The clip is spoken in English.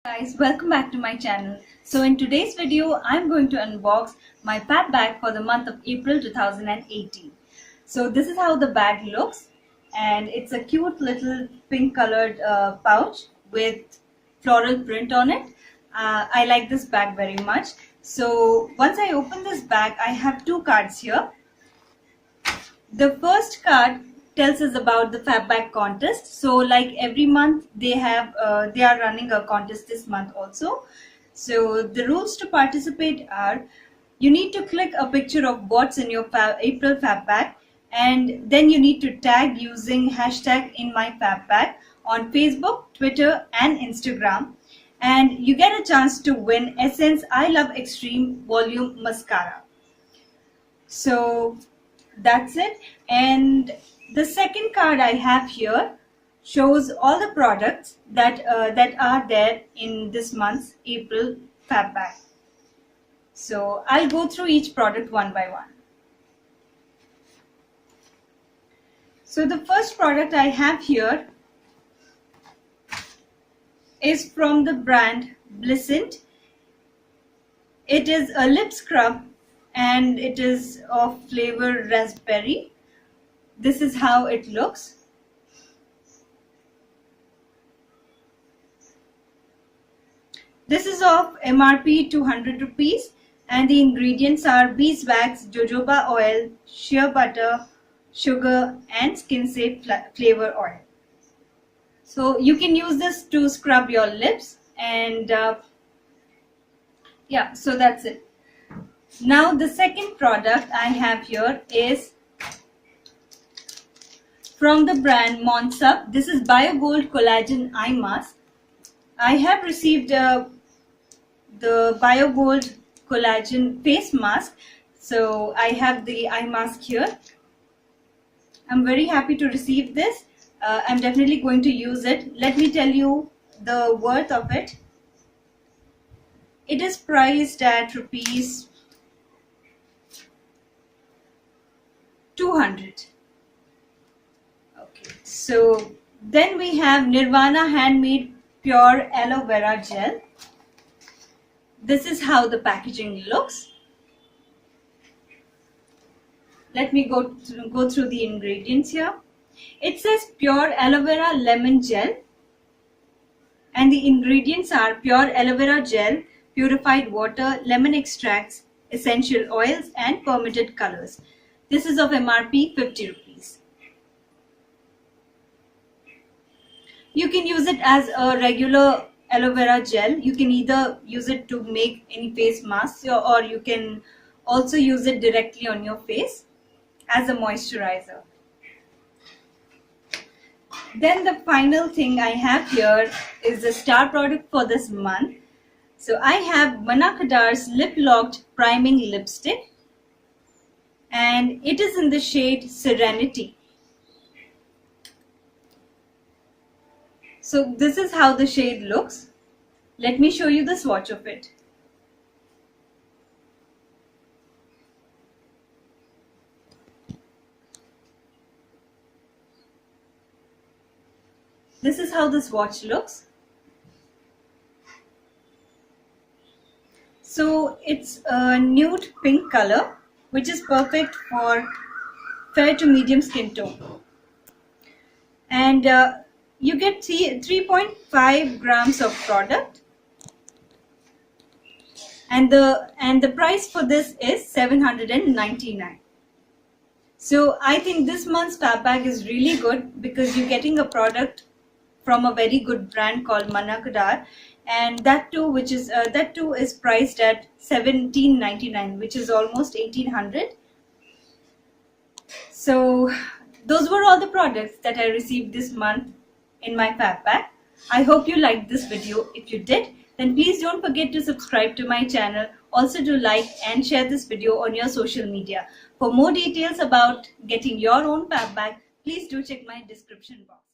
Guys, welcome back to my channel. So in today's video I'm going to unbox my fab bag for the month of April 2018. So this is how the bag looks, and it's a cute little pink colored pouch with floral print on it. I like this bag very much. So once I open this bag, I have two cards here. The first card tells us about the fab bag contest. So like every month they are running a contest this month also. So the rules to participate are: you need to click a picture of what's in your April fab bag, and then you need to tag using hashtag #InMyFabBag on Facebook, Twitter and Instagram, and you get a chance to win Essence I Love Extreme Volume Mascara. So that's it. And the second card I have here shows all the products that are there in this month's April fab bag. So I'll go through each product one by one. So the first product I have here is from the brand Blissett. It is a lip scrub and it is of flavor raspberry. This is how it looks. This is of MRP 200 rupees, and the ingredients are beeswax, jojoba oil, shea butter, sugar and skin safe flavor oil. So you can use this to scrub your lips, and yeah, so that's it. Now the second product I have here is from the brand mond'sub. This is BioGold Collagen Eye Mask. I have received the BioGold Collagen Face Mask. So I have the eye mask here. I'm very happy to receive this. I'm definitely going to use it. Let me tell you the worth of it. It is priced at rupees 200. So then we have Nirvana Handmade Pure Aloe Vera Gel. This is how the packaging looks. Let me go through the ingredients here. It says Pure Aloe Vera Lemon Gel, and the ingredients are pure aloe vera gel, purified water, lemon extracts, essential oils and permitted colors. This is of MRP 50 rupees. You can use it as a regular aloe vera gel. You can either use it to make any face masks, or you can also use it directly on your face as a moisturizer. Then the final thing I have here is the star product for this month. So I have Manakadar's Lip Locked Priming Lipstick, and it is in the shade Serenity. So this is how the shade looks. Let me show you the swatch of it. This is how the swatch looks. So it's a nude pink color, which is perfect for fair to medium skin tone. And you get 3.5 grams of product, and the price for this is 799. So I think this month's fab bag is really good because you're getting a product from a very good brand called Manakadar, and that too is priced at 1799, which is almost 1800. So those were all the products that I received this month in my fab bag. I hope you liked this video. If you did, then please don't forget to subscribe to my channel. Also do like and share this video on your social media. For more details about getting your own fab bag, please do check my description box.